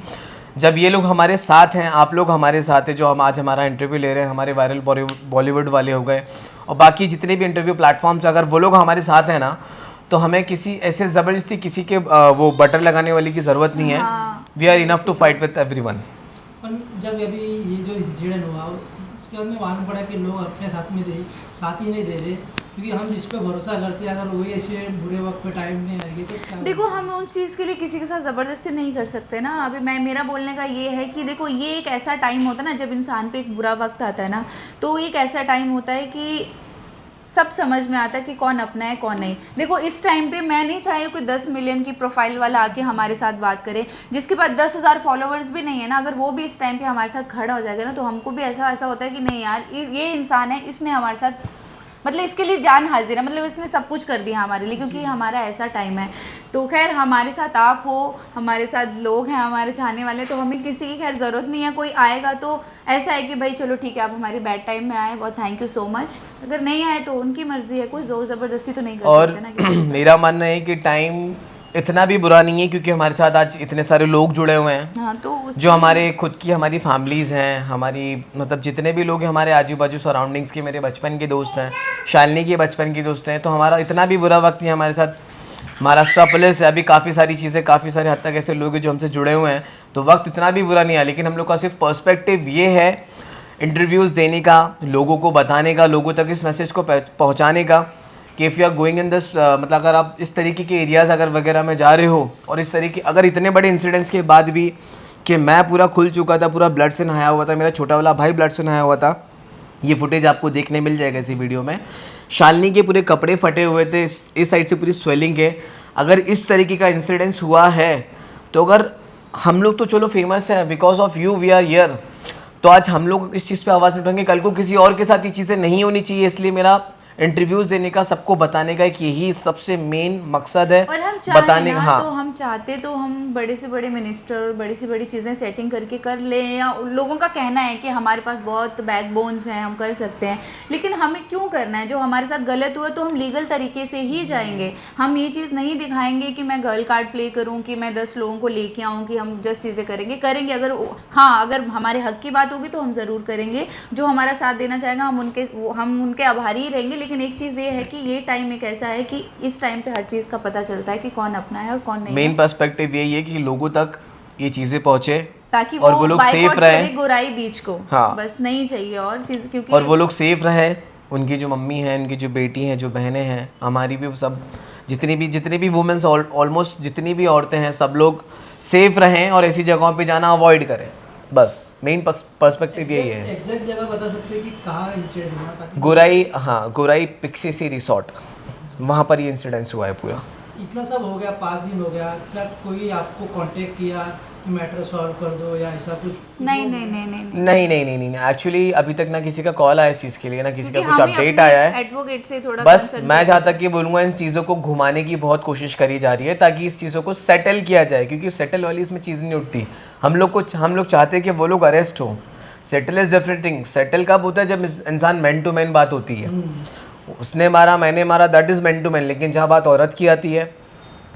जब ये लोग हमारे साथ हैं, आप लोग हमारे साथ हैं, जो हम आज हमारा इंटरव्यू ले रहे हैं, हमारे वायरल बॉलीवुड वाले हो गए और बाकी जितने भी इंटरव्यू प्लेटफॉर्म्स, अगर वो लोग हमारे साथ हैं ना, तो हमें किसी ऐसे ज़बरदस्ती किसी के वो बटर लगाने वाली की ज़रूरत नहीं है। हाँ। We are enough to fight with everyone. पर जब अभी ये जो इंसिडेंट हुआ उसके बाद में मालूम पड़ा कि लोग अपने साथ ही नहीं दे रहे, क्योंकि हम जिस पे भरोसा करते हैं अगर वही ऐसे बुरे वक्त पे टाइम नहीं आएगी तो क्या देखो, हम उन चीज़ के लिए किसी के साथ ज़बरदस्ती नहीं कर सकते ना। अभी मेरा बोलने का ये है कि देखो, ये एक ऐसा टाइम होता है ना जब इंसान पे एक बुरा वक्त आता है ना, तो एक ऐसा टाइम होता है कि सब समझ में आता है कि कौन अपना है कौन नहीं। देखो, इस टाइम पे मैं नहीं चाहे कोई 10 मिलियन की प्रोफाइल वाला आके हमारे साथ बात करे, जिसके पास 10,000 फॉलोअर्स भी नहीं है ना, अगर वो भी इस टाइम पे हमारे साथ खड़ा हो जाएगा ना, तो हमको भी ऐसा होता है कि नहीं यार, ये इंसान है, इसने हमारे साथ मतलब इसके लिए जान हाजिर है, मतलब इसने सब कुछ कर दिया हमारे लिए, क्योंकि हमारा ऐसा टाइम है। तो खैर, हमारे साथ आप हो, हमारे साथ लोग हैं हमारे चाहने वाले, तो हमें किसी की खैर ज़रूरत नहीं है। कोई आएगा तो ऐसा है कि भाई चलो ठीक है, आप हमारे बैड टाइम में आए, बहुत थैंक यू सो मच। अगर नहीं आए तो उनकी मर्ज़ी है, कोई ज़ोर ज़बरदस्ती तो नहीं कर और सकते ना किसी के साथ। मेरा मानना है कि टाइम इतना भी बुरा नहीं है, क्योंकि हमारे साथ आज इतने सारे लोग जुड़े हुए हैं। हाँ, तो जो हमारे खुद की हमारी फैमिलीज़ हैं, हमारी मतलब जितने भी लोग हैं हमारे आजू बाजू सराउंडिंग्स के, मेरे बचपन के दोस्त हैं, शालिनी के बचपन के दोस्त हैं, तो हमारा इतना भी बुरा वक्त नहीं है हमारे साथ। महाराष्ट्र पुलिस है, अभी काफ़ी सारी चीज़ें, काफ़ी सारे हद तक ऐसे लोग हैं जो हमसे जुड़े हुए हैं, तो वक्त इतना भी बुरा नहीं है। लेकिन हम लोग का सिर्फ पर्सपेक्टिव ये है इंटरव्यूज़ देने का, लोगों को बताने का, लोगों तक इस मैसेज को पहुँचाने का कि if you are going in this, मतलब अगर आप इस तरीके के एरियाज़ अगर वगैरह में जा रहे हो, और इस तरीके अगर इतने बड़े इंसिडेंट्स के बाद भी कि मैं पूरा खुल चुका था, पूरा ब्लड से नहाया हुआ था, मेरा छोटा वाला भाई ब्लड से नहाया हुआ था, ये फुटेज आपको देखने मिल जाएगा इसी वीडियो में। शालिनी के पूरे कपड़े फटे हुए थे, इस साइड से पूरी स्वेलिंग है। अगर इस तरीके का इंसिडेंस हुआ है, तो अगर हम लोग तो चलो फेमस है, because of you we are here, तो आज हम लोग इस चीज़ पे आवाज़ नहीं उठाएंगे, कल को किसी और के साथ ये चीज़ें नहीं होनी चाहिए। इसलिए मेरा इंटरव्यूज़ देने का, सबको बताने का एक यही सबसे मेन मकसद है। और हम चाहें बताने ना, हाँ, तो हम चाहते तो हम बड़े से बड़े मिनिस्टर, बड़ी से बड़ी चीज़ें सेटिंग करके कर लें, या उन लोगों का कहना है कि हमारे पास बहुत बैकबोन्स हैं, हम कर सकते हैं, लेकिन हमें क्यों करना है? जो हमारे साथ गलत हुआ तो हम लीगल तरीके से ही जाएंगे। हम ये चीज़ नहीं दिखाएंगे कि मैं गर्ल कार्ड प्ले करूँ, कि मैं 10 लोगों को लेके आऊँ, कि हम जस्ट चीज़ें करेंगे। अगर हाँ, अगर हमारे हक की बात होगी तो हम ज़रूर करेंगे। जो हमारा साथ देना चाहेगा हम उनके आभारी ही रहेंगे। लेकिन एक चीज़ ये है कि ये टाइम एक ऐसा है कि इस टाइम पे हर चीज़ का पता चलता है कि कौन अपना है और कौन नहीं मेन है, पर्सपेक्टिव यही है कि लोगों तक ये चीज़ें पहुँचे ताकि और वो लोग सेफ बाइकआउट रहे। करे गोराई बीच को। हाँ। बस नहीं चाहिए और चीज़, क्योंकि और वो लोग सेफ रहे, उनकी जो मम्मी हैं, उनकी जो बेटी हैं, जो बहनें हैं, हमारी भी सब जितनी भी वुमेन्स, ऑलमोस्ट जितनी भी औरतें हैं, सब लोग सेफ रहें और ऐसी जगहों पे जाना अवॉइड करें। बस मेन पर्सपेक्टिव यही है। एग्जैक्ट जगह बता सकते हैं कि कहाँ इंसिडेंट हुआ ताकि गोराई, हाँ, गोराई पिक्सीसी रिसोर्ट, वहाँ पर ये इंसिडेंस हुआ है पूरा। इतना सब हो गया, 5 दिन हो गया, क्या कोई आपको कांटेक्ट किया कि मैटर सॉल्व कर दो या ऐसा कुछ? नहीं, एक्चुअली अभी तक ना किसी का कॉल आया इस चीज़ के लिए, ना किसी का क्योंकि कुछ हम ही अपडेट अपने आया है। एडवोकेट से थोड़ा बस concern मैं थे। जहाँ तक ये बोलूँगा, इन चीज़ों को घुमाने की बहुत कोशिश करी जा रही है ताकि इस चीज़ों को सेटल किया जाए, क्योंकि सेटल वाली इसमें चीज़ नहीं उठती। हम लोग चाहते हैं कि वो लोग अरेस्ट हो। Settle is different thing. Settle कब होता है? जब इंसान मैन टू मैन बात होती है, उसने मारा मैंने मारा, that is man to man. लेकिन जहाँ बात औरत की आती है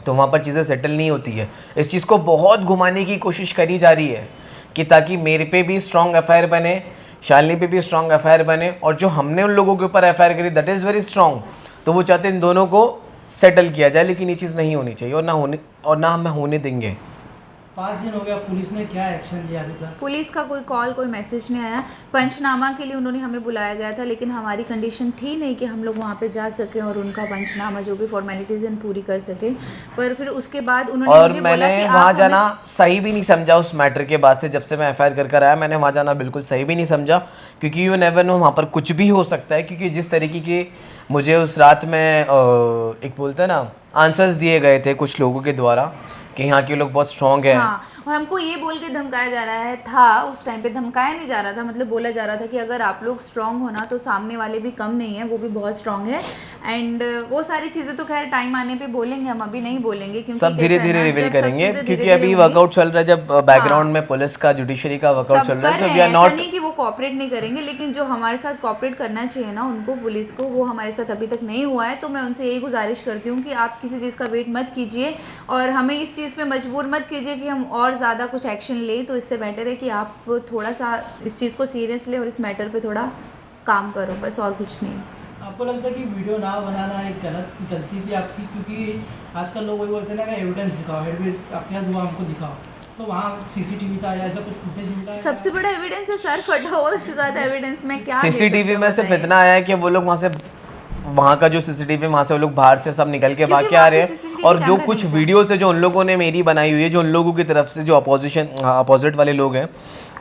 तो वहाँ पर चीज़ें सेटल नहीं होती है। इस चीज़ को बहुत घुमाने की कोशिश करी जा रही है कि ताकि मेरे पे भी स्ट्रॉन्ग एफआईआर बने, शालिनी पे भी स्ट्रॉन्ग एफआईआर बने, और जो हमने उन लोगों के ऊपर एफआईआर करी दैट इज़ वेरी स्ट्रॉन्ग। तो वो चाहते हैं इन दोनों को सेटल किया जाए, लेकिन ये चीज़ नहीं होनी चाहिए और ना हम होने देंगे। 5 दिन हो गया, पुलिस ने क्या एक्शन लिया अभी तक? पुलिस का कोई कॉल कोई मैसेज नहीं आया। पंचनामा के लिए उन्होंने हमें बुलाया गया था, लेकिन हमारी कंडीशन थी नहीं कि हम लोग वहाँ पे जा सकें और उनका पंचनामा जो भी फॉर्मेलिटीज़ हैं पूरी कर सकें। पर फिर उसके बाद उन्होंने और मुझे बोला मैंने कि वहाँ आप जाना सही भी नहीं समझा उस मैटर के बाद से। जब से मैं एफआईआर कर आया मैंने वहाँ जाना बिल्कुल सही भी नहीं समझा, क्योंकि यू नेवर नो वहाँ पर कुछ भी हो सकता है। क्योंकि जिस तरीके के मुझे उस रात में एक बोलते हैं ना आंसर्स दिए गए थे कुछ लोगों के द्वारा कि यहाँ के लोग बहुत स्ट्रॉन्ग हैं। हाँ, और हमको ये बोल के धमकाया जा रहा है था, उस टाइम पे धमकाया नहीं जा रहा था, मतलब बोला जा रहा था कि अगर आप लोग स्ट्रांग हो ना तो सामने वाले भी कम नहीं है, वो भी बहुत स्ट्रांग है। एंड वो सारी चीज़ें तो खैर टाइम आने पे बोलेंगे, हम अभी नहीं बोलेंगे क्योंकि सब धीरे कैसा है धीरे ना, रिवील जब सब करेंगे, चीज़ें क्योंकि धीरे-धीरे अभी होंगी, वर्कआउट चल रहा है जब बैकग्राउंड में पुलिस का जुडिशरी का वर्कआउट चल रहा है। सब सो कर वी रहे आर हैं, नॉट ऐसा नहीं कि वो कोऑपरेट नहीं करेंगे, लेकिन जो हमारे साथ कोऑपरेट करना चाहिए ना उनको, पुलिस को, वो हमारे साथ अभी तक नहीं हुआ है। तो मैं उनसे यही गुजारिश करती हूँ कि आप किसी चीज़ का वेट मत कीजिए और हमें इस चीज़ पे मजबूर मत कीजिए कि हम और ज़्यादा कुछ एक्शन लें। तो इससे बेटर है कि आप थोड़ा सा इस चीज़ को सीरियस लें और इस मैटर पे थोड़ा काम करो, बस और कुछ नहीं। आपको लगता है कि वीडियो ना बनाना एक गलती थी आपकी? क्योंकि आजकल लोग वही बोलते हैं ना कि एविडेंस दिखाओ, एविडेंस आपके पास हुआ हमको दिखाओ। तो वहाँ सीसीटीवी था या ऐसा कुछ फुटेज मिला है? सबसे बड़ा एविडेंस है सर फटा हुआ, उससे ज़्यादा एविडेंस में क्या दे सीसीटीवी सकते हो में सिर्फ बताइए? इतना आया है कि वो लोग वहाँ से, वहाँ का जो सीसीटीवी वहाँ से वो लोग बाहर से सब निकल के भाग के आ वहाँ रहे पे हैं। CCTV और जो कैमरा कुछ नहीं था। वीडियोस है जो उन लोगों ने मेरी बनाई हुई है, जो उन लोगों की तरफ से जो अपोजिट वाले लोग हैं,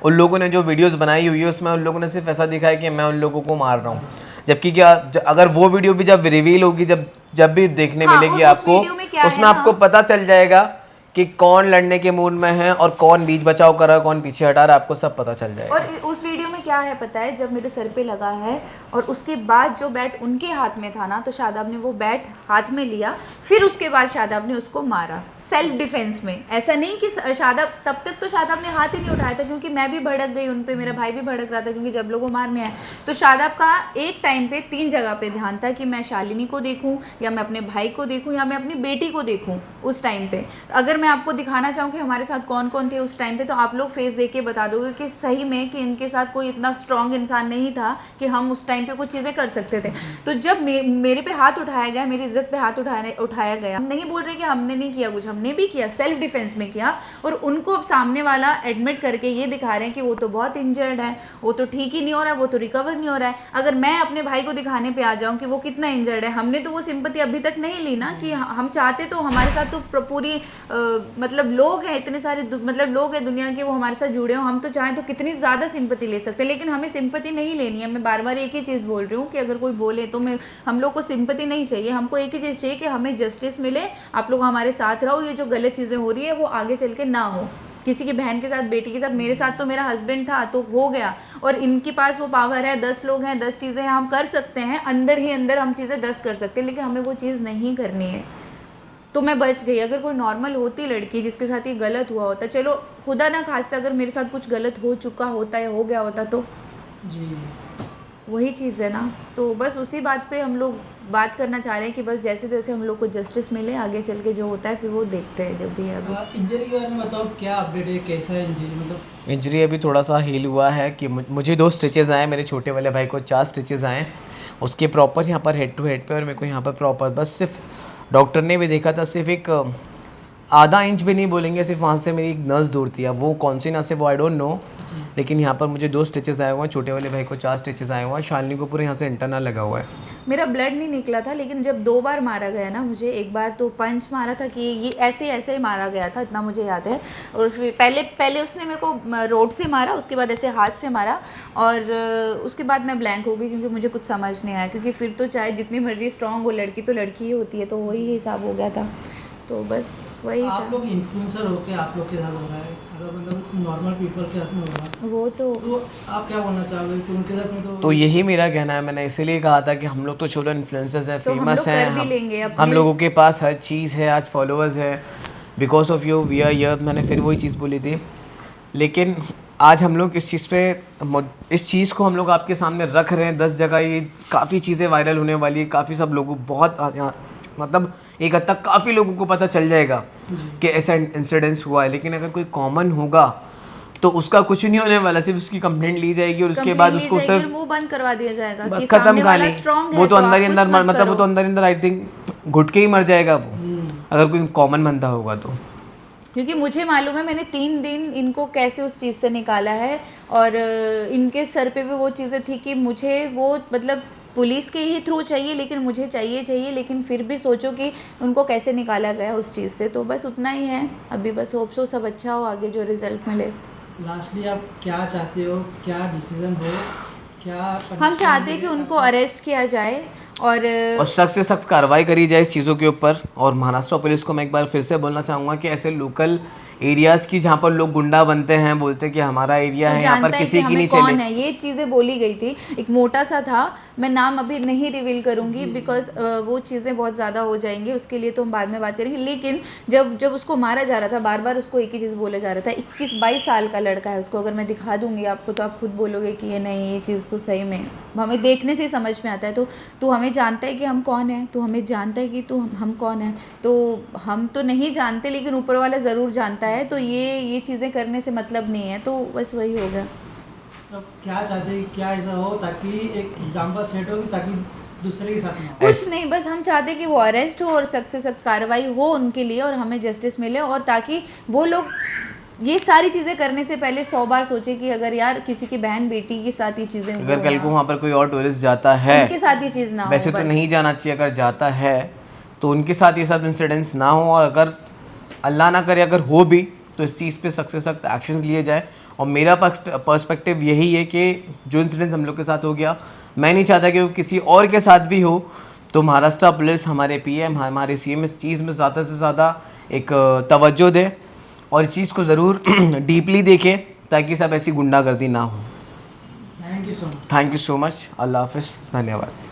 उन लोगों ने जो वीडियोस बनाई हुई है उसमें उन लोगों ने सिर्फ ऐसा दिखाया कि मैं उन लोगों को मार रहा हूँ। जबकि क्या अगर वो वीडियो भी जब रिवील होगी, जब भी देखने हाँ, मिलेगी और उस आपको, वीडियो में क्या है उसमें आपको ना, पता चल जाएगा कि कौन लड़ने के मूड में है और कौन बीच बचाव कर रहा है, कौन पीछे हटा रहा है, आपको सब पता चल जाएगा। और उस वीडियो में क्या है पता है, जब मेरे सर पे लगा है और उसके बाद जो बैट उनके हाथ में था ना, तो शादाब ने वो बैट हाथ में लिया, फिर उसके बाद शादाब ने उसको मारा सेल्फ डिफेंस में। ऐसा नहीं कि शादाब, तब तक तो शादाब ने हाथ ही नहीं उठाया था क्योंकि मैं भी भड़क गई उन पे, मेरा भाई भी भड़क रहा था क्योंकि जब लोगों मारने आए तो शादाब का एक टाइम पे 3 जगह पे ध्यान था कि मैं शालिनी को देखूं या मैं अपने भाई को देखूं या मैं अपनी बेटी को देखूं। उस टाइम पे अगर मैं आपको दिखाना चाहूँ कि हमारे साथ कौन कौन थे उस टाइम पे, तो आप लोग फेस देख के बता दोगे कि सही में कि इनके साथ कोई इतना स्ट्रॉन्ग इंसान नहीं था कि हम उस टाइम पे कुछ चीज़ें कर सकते थे। तो जब मेरे पे हाथ उठाया गया, मेरी इज्जत पे हाथ उठाया गया, हम नहीं बोल रहे कि हमने नहीं किया कुछ, हमने भी किया, सेल्फ डिफेंस में किया। और उनको अब सामने वाला एडमिट करके ये दिखा रहे हैं कि वो तो बहुत इंजर्ड है, वो तो ठीक ही नहीं हो रहा है, वो तो रिकवर नहीं हो रहा है। अगर मैं अपने भाई को दिखाने पे आ जाऊँ कि वो कितना इंजर्ड है, हमने तो वो सिंपैथी अभी तक नहीं ली ना कि हम चाहते तो हमारे साथ तो पूरी मतलब लोग हैं, इतने सारे मतलब लोग हैं दुनिया के, वो हमारे साथ जुड़े हो, हम तो चाहें तो कितनी ज़्यादा सिंपैथी ले सकते हैं, लेकिन हमें सिंपैथी नहीं लेनी है। मैं बार बार एक ही चीज़ बोल रही हूँ कि अगर कोई बोले तो हम लोग को सिंपैथी नहीं चाहिए, हमको एक ही चीज़ चाहिए कि हमें जस्टिस मिले, आप लोग हमारे साथ रहो, ये जो गलत चीज़ें हो रही है वो आगे चल के ना हो किसी की बहन के साथ, बेटी के साथ। मेरे साथ तो मेरा हस्बैंड था तो हो गया, और इनके पास वो पावर है, 10 लोग हैं, 10 चीज़ें हम कर सकते हैं, अंदर ही अंदर हम चीज़ें 10 कर सकते हैं, लेकिन हमें वो चीज़ नहीं करनी है। तो मैं बच गई। अगर कोई नॉर्मल होती लड़की जिसके साथ ये गलत हुआ होता, चलो खुदा ना खास्ता अगर मेरे साथ कुछ गलत हो चुका होता या हो गया होता, तो जी वही चीज़ है ना। तो बस उसी बात पे हम लोग बात करना चाह रहे हैं कि बस जैसे तैसे हम लोग को जस्टिस मिले, आगे चल के जो होता है फिर वो देखते हैं जब भी है। अभी इंजरी के बारे में बताओ, क्या अपडेट है, कैसा है इंजरी? मतलब इंजरी अभी थोड़ा सा हील हुआ है कि मुझे 2 स्टिचेज़ आए, मेरे छोटे वाले भाई को 4 स्टिचेज़ आए, उसके प्रॉपर यहाँ पर हेड टू हेड पे, और मेरे को यहाँ पर प्रॉपर बस सिर्फ डॉक्टर ने भी देखा था, सिर्फ एक आधा इंच भी नहीं बोलेंगे, सिर्फ वहाँ से मेरी एक नस दूर थी। अब वो कौन सी नस है वो आई डोंट नो, लेकिन यहाँ पर मुझे 2 स्टिचेस आए हुए हैं, छोटे वाले भाई को 4 स्टिचेस आए हुए हैं, शालिनी को पूरे यहाँ से इंटरनल लगा हुआ है। मेरा ब्लड नहीं निकला था, लेकिन जब 2 बार मारा गया ना मुझे, एक बार तो पंच मारा था कि ये ऐसे ही मारा गया था, इतना मुझे याद है। और फिर पहले उसने मेरे को रोड से मारा, उसके बाद ऐसे हाथ से मारा, और उसके बाद मैं ब्लैंक हो गई क्योंकि मुझे कुछ समझ नहीं आया, क्योंकि फिर तो चाहे जितनी मर्जी स्ट्रॉन्ग हो लड़की, तो लड़की ही होती है, तो वही हिसाब हो गया था। तो बस वही आप था। लोग इन्फ्लुएंसर होके आप लोग के साथ हो रहा है, अगर मतलब नॉर्मल पीपल के साथ में हो रहा है वो तो आप क्या बोलना चाहोगे कि उनके साथ में? तो यही मेरा कहना है, मैंने इसीलिए कहा था कि हम लोग तो चलो इन्फ्लुएंसर्स हैं, तो हम फेमस लोग हैं, कर भी लेंगे अपने। हम लोगों के पास हर चीज़ है, आज फॉलोअर्स है, because of you we are here, मैंने फिर वही चीज़ बोली थी। लेकिन आज हम लोग इस चीज़ को हम लोग आपके सामने रख रहे हैं 10 जगह, ये काफ़ी चीज़ें वायरल होने वाली है, काफ़ी सब लोगों बहुत मतलब एक हद तक काफ़ी लोगों को पता चल जाएगा कि ऐसा इंसिडेंस हुआ है। लेकिन अगर कोई कॉमन होगा तो उसका कुछ नहीं होने वाला, सिर्फ उसकी कंप्लेंट ली जाएगी और उसके बाद उसको सिर्फ मुंह बंद करवा दिया जाएगा, बस कि खत्म सामने वाला कहानी। strong है वो तो आप अंदर ही कुछ अंदर मत मतलब वो करो। तो अंदर ही अंदर आई थिंक घुट के ही मर जाएगा वो, अगर कोई कॉमन बंदा होगा तो। क्योंकि मुझे मालूम है मैंने 3 दिन इनको कैसे उस चीज़ से निकाला है, और इनके सर पे भी वो चीज़ें थी कि मुझे वो मतलब पुलिस के ही थ्रू चाहिए, लेकिन मुझे चाहिए, लेकिन फिर भी सोचो कि उनको कैसे निकाला गया उस चीज़ से। तो बस उतना ही है, अभी बस होप सो सब अच्छा हो, आगे जो रिजल्ट मिले। लास्टली आप क्या चाहते हो, क्या डिसीजन हो, क्या हम चाहते हैं कि उनको अरेस्ट किया जाए और सख्त से सख्त कार्रवाई करी जाए इस चीज़ों के ऊपर। और महाराष्ट्र पुलिस को मैं एक बार फिर से बोलना चाहूँगा कि ऐसे लोकल एरियाज़ की जहाँ पर लोग गुंडा बनते हैं, बोलते हैं कि हमारा एरिया वो है, यहाँ पर जानता है किसी कि की नहीं हमें कौन चले। है, ये चीज़ें बोली गई थी। एक मोटा सा था, मैं नाम अभी नहीं रिवील करूंगी बिकॉज वो चीज़ें बहुत ज़्यादा हो जाएंगी, उसके लिए तो हम बाद में बात करेंगे। लेकिन जब उसको मारा जा रहा था, बार बार उसको एक ही चीज़ बोला जा रहा था। 21-22 साल का लड़का है, उसको अगर मैं दिखा दूंगी आपको तो आप खुद बोलोगे कि ये नहीं, ये चीज़ तो सही में हमें देखने से ही समझ में आता है। तो तू हमें जानता है कि हम कौन है, तो हमें जानता है कि तू हम कौन है, तो हम तो नहीं जानते लेकिन ऊपर वाला ज़रूर जानता है। तो ये चीज़ें करने से मतलब नहीं है, तो बस वही हो गया। अब क्या चाहते हैं, क्या ऐसा हो ताकि एक एग्जाम्पल सेट हो, ताकि दूसरे के साथ ना हो? कुछ नहीं, बस हम चाहते हैं कि वो अरेस्ट हो और सख्त से सख्त कार्रवाई हो उनके लिए, और हमें जस्टिस मिले, और ताकि वो लोग ये सारी चीज़ें करने से पहले 100 बार सोचे कि अगर यार किसी की बहन बेटी के साथ ये चीज़ें अगर कल को वहाँ पर कोई और टूरिस्ट जाता है, उनके साथ ये चीज़ ना हो। वैसे तो बस। नहीं जाना चाहिए, अगर जाता है तो उनके साथ ये सब इंसिडेंट्स ना हो, और अगर अल्लाह ना करे अगर हो भी तो इस चीज़ पे सख्त से सख्त एक्शंस लिए जाए। और मेरा पर्सपेक्टिव यही है कि जो इंसिडेंट्स हम लोग के साथ हो गया, मैं नहीं चाहता कि वो किसी और के साथ भी हो। तो महाराष्ट्र पुलिस, हमारे पीएम, हमारे सीएम इस चीज़ में ज़्यादा से ज़्यादा एक तवज्जो दे और इस चीज़ को ज़रूर डीपली देखें, ताकि सब ऐसी गुंडागर्दी ना हो। Thank you so much. Thank you so much. अल्लाह हाफिज़। धन्यवाद।